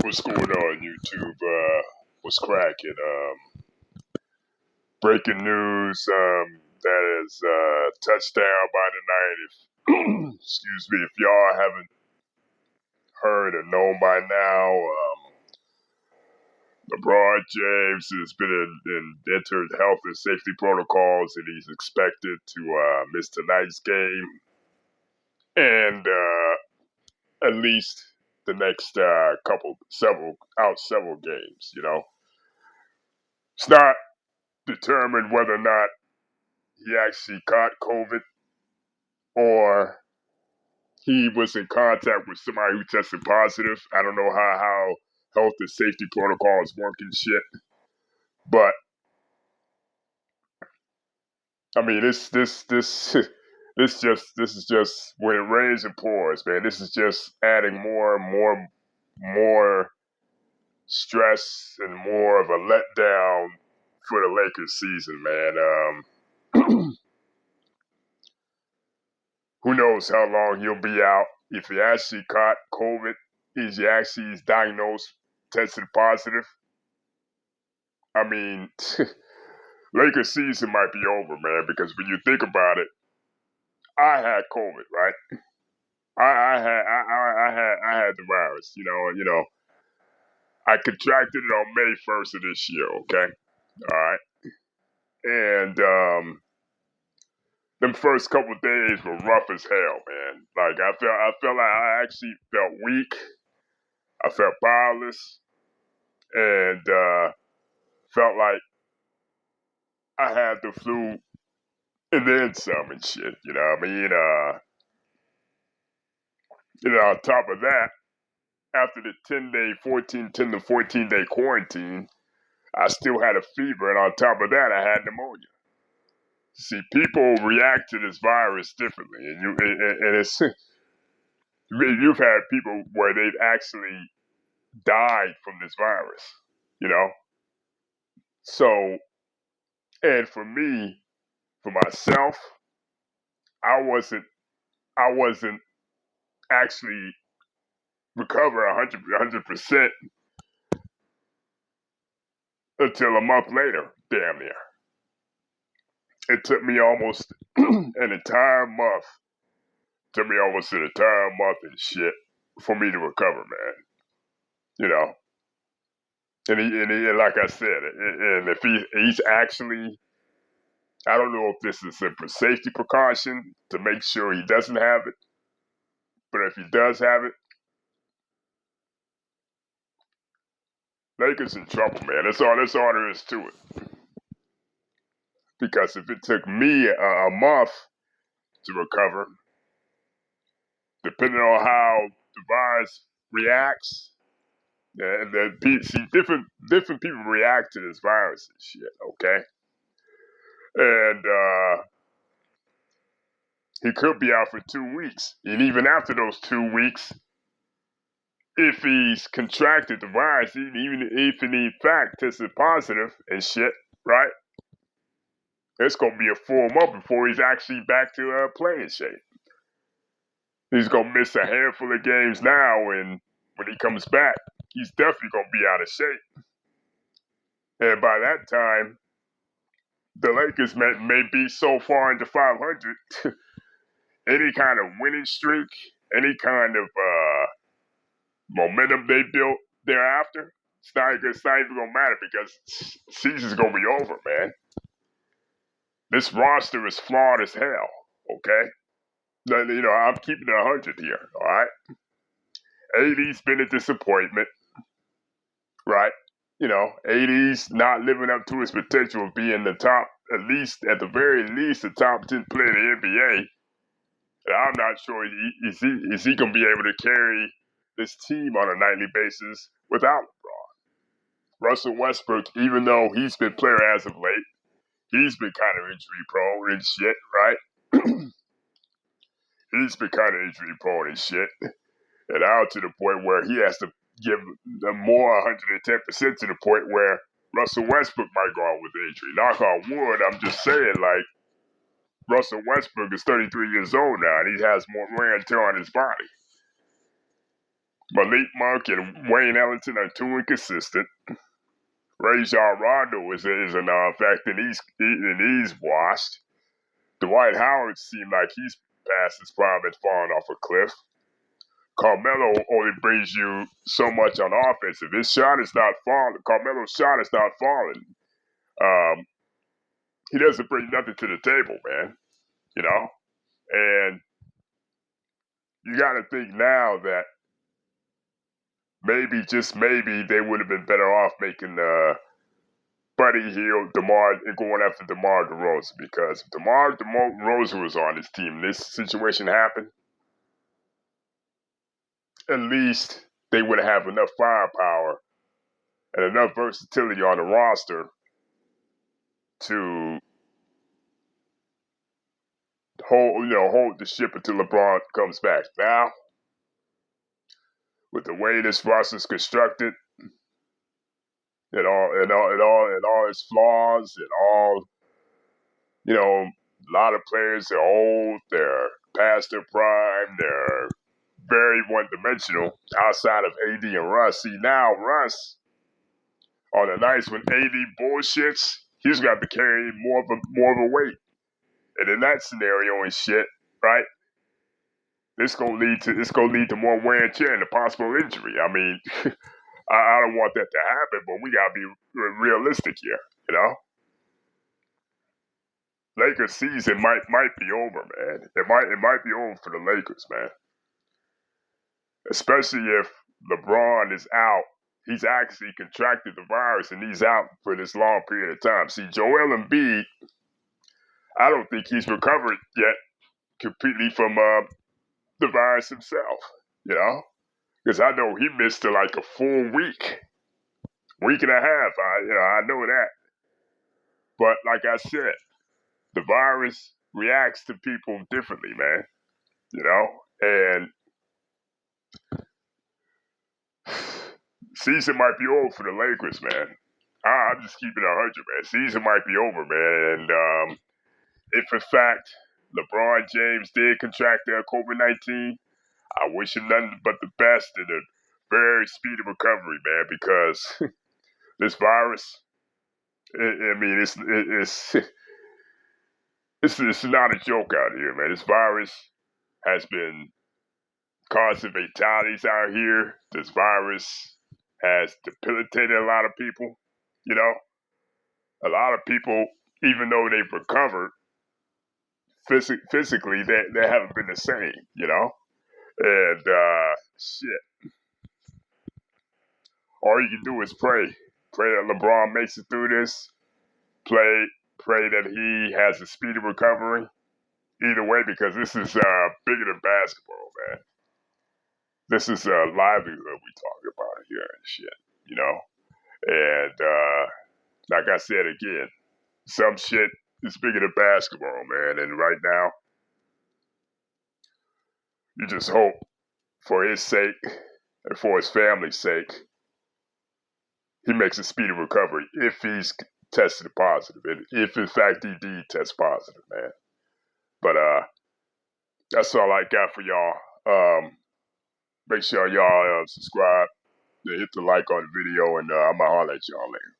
What's going on, YouTube? What's cracking? Breaking news. That is touchdown by the night. If excuse me, if y'all haven't heard or known by now, LeBron James has been entered health and safety protocols, and he's expected to miss tonight's game and at least the next several games. It's not determined whether or not he actually caught COVID or he was in contact with somebody who tested positive. I don't know how health and safety protocols work and shit, but I mean this is just when it rains and pours, man. This is just adding more stress and more of a letdown for the Lakers season, man. Who knows how long he'll be out? If he actually caught COVID, is diagnosed, tested positive? I mean, Lakers season might be over, man. Because when you think about it, I had COVID, right? I had the virus. I contracted it on May 1st of this year. Okay, all right, and them first couple days were rough as hell, man. Like I felt like I actually felt weak. I felt powerless, and felt like I had the flu and then some and shit. You know what I mean? On top of that, after the 10 to 14 day quarantine, I still had a fever, and on top of that, I had pneumonia. See, people react to this virus differently, and it's you've had people where they've actually died from this virus, you know. So, and for me, for myself, I wasn't actually recover 100% until a month later, damn near. It took me almost an entire month. And shit for me to recover, man. You know, and like I said, and if he's actually, I don't know if this is a safety precaution to make sure he doesn't have it, but if he does have it, Lakers in trouble, man. That's all there is to it. Because if it took me a month to recover, depending on how the virus reacts, and different people react to this virus and shit, okay? And he could be out for 2 weeks. And even after those 2 weeks, if he's contracted the virus, even if he in fact tested positive and shit, right? It's going to be a full month before he's actually back to playing shape. He's going to miss a handful of games now, and when he comes back, he's definitely going to be out of shape. And by that time, the Lakers may be so far into 500, any kind of winning streak, any kind of momentum they built thereafter, it's not even going to matter because season's going to be over, man. This roster is flawed as hell, okay? I'm keeping it 100 here, all right? AD's been a disappointment, right? AD's not living up to his potential of being the top, at the very least, the top 10 player in the NBA. And I'm not sure is he going to be able to carry this team on a nightly basis without LeBron. Russell Westbrook, even though he's been player as of late, he's been kind of injury prone and shit, right? He's been kind of injury prone and shit. And out to the point where he has to give more 110% to the point where Russell Westbrook might go out with injury. Knock on wood, I'm just saying, like, Russell Westbrook is 33 years old now, and he has more wear and tear on his body. Malik Monk and Wayne Ellington are too inconsistent. Rajon Rondo is a non-factor, and he's washed. Dwight Howard seemed like he's past his prime and fallen off a cliff. Carmelo only brings you so much on offense. If his shot is not falling, Carmelo's shot is not falling. He doesn't bring nothing to the table, man. You know, and you got to think now that maybe, just maybe, they would have been better off making Buddy Hield, and going after DeMar DeRozan, because if DeMar DeRozan was on his team, this situation happened, at least they would have enough firepower and enough versatility on the roster to hold the ship until LeBron comes back. Now, with the way this roster is constructed, and all its flaws, and all, a lot of players are old, they're past their prime, they're very one-dimensional outside of AD and Russ. See, now Russ, on the nights when AD bullshits, he's got to carry more of a weight. And in that scenario and shit, right? It's gonna lead to more wear and tear and a possible injury. I mean, I don't want that to happen, but we gotta be realistic here, you know. Lakers season might be over, man. It might be over for the Lakers, man. Especially if LeBron is out. He's actually contracted the virus and he's out for this long period of time. See, Joel Embiid, I don't think he's recovered yet completely from the virus himself, because I know he missed like a full week and a half. I know that. But like I said, the virus reacts to people differently, man. And season might be over for the Lakers, man. I'm just keeping it 100, man. Season might be over, man. And if in fact LeBron James did contract COVID-19, I wish him nothing but the best and a very speedy recovery, man. Because this virus, it's not a joke out here, man. This virus has been causing fatalities out here. This virus has debilitated a lot of people. A lot of people, even though they've recovered physically, they haven't been the same. And shit. All you can do is pray that LeBron makes it through this. Pray that he has a speedy recovery. Either way, because this is bigger than basketball, man. This is a livelihood we talk about here and shit, And like I said again, some shit is bigger than basketball, man. And right now, you just hope for his sake and for his family's sake, he makes a speedy recovery if he's tested positive, and if in fact he did test positive, man. But that's all I got for y'all. Make sure y'all subscribe, hit the like on the video, and I'm gonna holler at y'all later.